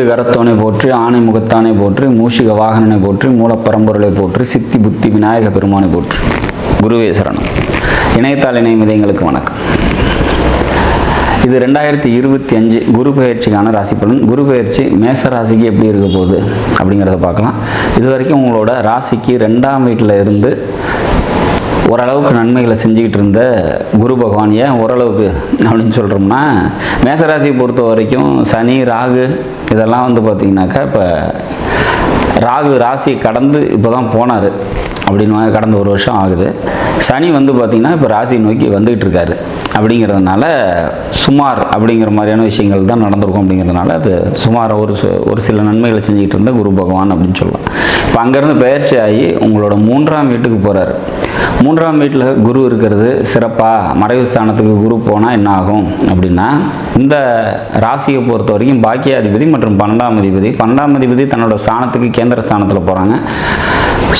ஐந்து கரத்தோனை போற்றி, ஆணை முகத்தானை போற்றி, மூஷிக வாகனனை போற்றி, மூலப்பரம்பொருளை போற்றி, சித்தி புத்தி விநாயக பெருமானை போற்றி. குருவே சரணம். இணையத்தாள் இணையமிதை எங்களுக்கு வணக்கம். இது 2025 குரு பயிற்சிக்கான ராசி பலன். குரு பயிற்சி மேச ராசிக்கு எப்படி இருக்க போகுது அப்படிங்கிறத பார்க்கலாம். இது வரைக்கும் உங்களோட ராசிக்கு 2ஆம் வீட்டில் இருந்து ஓரளவுக்கு நன்மைகளை செஞ்சுக்கிட்டு இருந்த குரு பகவான், ஏன் ஓரளவுக்கு அப்படின்னு சொல்கிறோம்னா, மேசராசியை பொறுத்த வரைக்கும் சனி ராகு இதெல்லாம் பார்த்திங்கனாக்கா, இப்போ ராகு ராசி கடந்து இப்போ தான் போனார் அப்படின்னு கடந்த ஒரு வருஷம் ஆகுது. சனி பார்த்திங்கன்னா இப்போ ராசி நோக்கி வந்துகிட்டு இருக்காரு. அப்படிங்கிறதுனால சுமார் அப்படிங்கிற மாதிரியான விஷயங்கள் தான் நடந்திருக்கும். அப்படிங்கிறதுனால அது சுமார் ஒரு சில நன்மைகளை செஞ்சுக்கிட்டு இருந்த குரு பகவான் அப்படின்னு சொல்லலாம். இப்போ அங்கேருந்து பயிற்சி ஆகி உங்களோட 3ஆம் வீட்டுக்கு போகிறாரு. 3ஆம் வீட்டில் குரு இருக்கிறது சிறப்பாக. மறைவு ஸ்தானத்துக்கு குரு போனால் என்ன ஆகும் அப்படின்னா, இந்த ராசியை பொறுத்த வரைக்கும் பாக்கியாதிபதி மற்றும் 12ஆம் அதிபதி, 12ஆம் அதிபதி தன்னோட ஸ்தானத்துக்கு கேந்திர ஸ்தானத்தில் போகிறாங்க.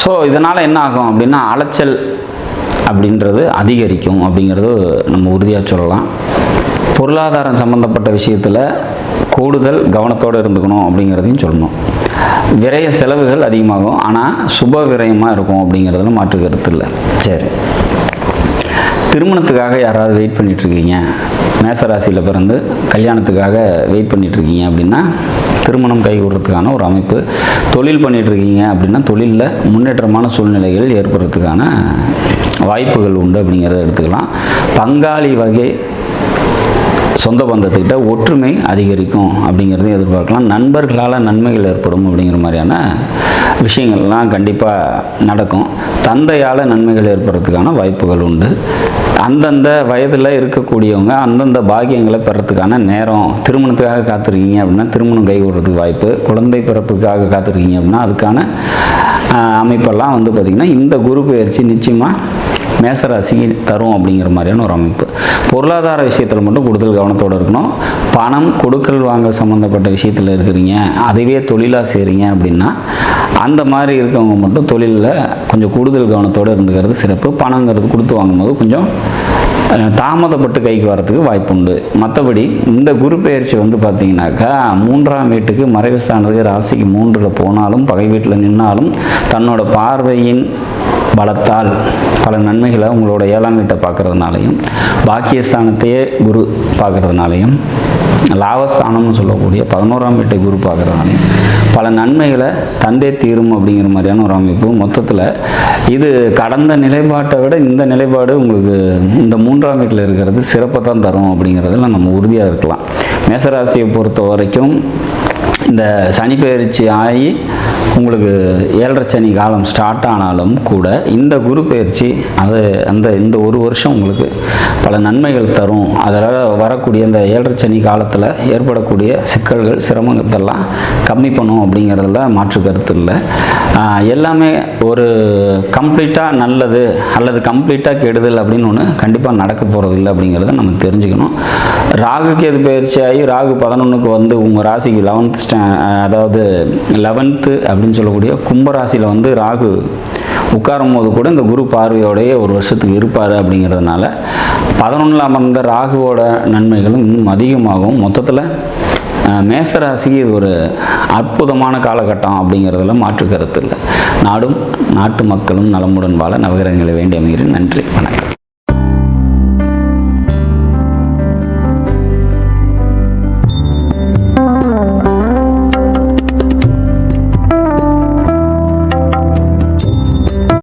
ஸோ இதனால் என்ன ஆகும் அப்படின்னா, அலைச்சல் அப்படின்றது அதிகரிக்கும் அப்படிங்கிறது நம்ம உறுதியாக சொல்லலாம். பொருளாதாரம் சம்மந்தப்பட்ட விஷயத்தில் கூடுதல் கவனத்தோடு இருந்துக்கணும் அப்படிங்கிறதையும் சொல்லணும். விரய செலவுகள் அதிகமாகும், ஆனால் சுப விரயமாக இருக்கும் அப்படிங்கிறதுல மாற்று கருத்து இல்லை. சரி, திருமணத்துக்காக யாராவது வெயிட் பண்ணிகிட்ருக்கீங்க, மேசராசியில் பிறந்து கல்யாணத்துக்காக வெயிட் பண்ணிகிட்ருக்கீங்க அப்படின்னா திருமணம் கைகூடுறதுக்கான ஒரு அமைப்பு. தொழில் பண்ணிகிட்ருக்கீங்க அப்படின்னா தொழிலில் முன்னேற்றமான சூழ்நிலைகள் ஏற்படுறதுக்கான வாய்ப்புகள் உண்டு அப்படிங்கிறத எடுத்துக்கலாம். பங்காளி வகை சொந்த பந்தத்துக்கிட்ட ஒற்றுமை அதிகரிக்கும் அப்படிங்கிறதையும் எதிர்பார்க்கலாம். நண்பர்களால் நன்மைகள் ஏற்படும் அப்படிங்கிற மாதிரியான விஷயங்கள்லாம் கண்டிப்பாக நடக்கும். தந்தையால் நன்மைகள் ஏற்படுறதுக்கான வாய்ப்புகள் உண்டு. அந்தந்த வயதில் இருக்கக்கூடியவங்க அந்தந்த பாக்கியங்களை பெறத்துக்கான நேரம். திருமணத்துக்காக காத்திருக்கீங்க அப்படின்னா திருமணம் கைகூடுறதுக்கு வாய்ப்பு. குழந்தை பிறப்புக்காக காத்திருக்கீங்க அப்படின்னா அதுக்கான அமைப்பெல்லாம் பார்த்திங்கன்னா இந்த குரு பயிற்சி நிச்சயமாக மேசராசிக்கு தரும் அப்படிங்கிற மாதிரியான ஒரு அமைப்பு. பொருளாதார விஷயத்தில் மட்டும் கூடுதல் கவனத்தோடு இருக்கணும். பணம் கொடுக்கல் வாங்கல் சம்மந்தப்பட்ட விஷயத்தில் இருக்கிறீங்க, அதுவே தொழிலாக செய்கிறீங்க அப்படின்னா அந்த மாதிரி இருக்கவங்க மட்டும் தொழிலில் கொஞ்சம் கூடுதல் கவனத்தோடு இருந்துக்கிறது சிறப்பு. பணங்கிறது கொடுத்து வாங்கும்போது கொஞ்சம் தாமதப்பட்டு கைக்கு வரத்துக்கு வாய்ப்பு உண்டு. மற்றபடி இந்த குரு பயிற்சி பார்த்திங்கனாக்கா 3ஆம் வீட்டுக்கு மறைவு ஸ்தானத்துக்கு ராசிக்கு 3ல் போனாலும் பகை வீட்டில் நின்னாலும் தன்னோட பார்வையின் பலத்தால் பல நன்மைகளை உங்களோட 7ஆம் வீட்டை பார்க்குறதுனாலையும், பாக்கியஸ்தானத்தையே குரு பார்க்குறதுனாலையும், லாபஸ்தானம்னு சொல்லக்கூடிய 11ஆம் வீட்டை குரு பார்க்குறதுனாலையும் பல நன்மைகளை தந்தே தீரும் அப்படிங்கிற மாதிரியான ஒரு அமைப்பு. மொத்தத்தில் இது கடந்த நிலைப்பாட்டை விட இந்த நிலைப்பாடு உங்களுக்கு இந்த 3ஆம் வீட்டில் இருக்கிறது சிறப்பை தான் தரும் அப்படிங்கிறதுல நம்ம உறுதியாக இருக்கலாம். மேசராசியை பொறுத்த வரைக்கும் இந்த சனி பயிற்சி ஆகி உங்களுக்கு 7.5 சனி காலம் ஸ்டார்ட் ஆனாலும் கூட இந்த குரு பயிற்சி இந்த ஒரு வருஷம் உங்களுக்கு பல நன்மைகள் தரும். அதனால் வரக்கூடிய இந்த 7.5 சனி காலத்தில் ஏற்படக்கூடிய சிக்கல்கள் சிரமங்கள்லாம் கம்மி பண்ணும் அப்படிங்கிறதுல மாற்று கருத்து இல்லை. எல்லாமே ஒரு கம்ப்ளீட்டாக நல்லது அல்லது கம்ப்ளீட்டாக கெடுதல் அப்படின்னு ஒன்று கண்டிப்பாக நடக்க போகிறது இல்லை அப்படிங்கிறத நம்ம தெரிஞ்சுக்கணும். ராகுக்கு எது பயிற்சி ஆகி ராகு 11க்கு உங்கள் ராசிக்கு 11th அப்படின்னு சொல்லக்கூடிய கும்பராசியில் ராகு உட்காரும் போது கூட இந்த குரு பார்வையோடைய ஒரு வருஷத்துக்கு இருப்பார். அப்படிங்கிறதுனால 11ல் அமர்ந்த ராகுவோட நன்மைகளும் இன்னும் அதிகமாகும். மொத்தத்தில் மேசராசிக்கு இது ஒரு அற்புதமான காலகட்டம் அப்படிங்கிறதுல மாற்று கருத்து இல்லை. நாடும் நாட்டு மக்களும் நலமுடன் வாழ நவகிரகங்களை வேண்டி அமைகிறேன். நன்றி, வணக்கம்.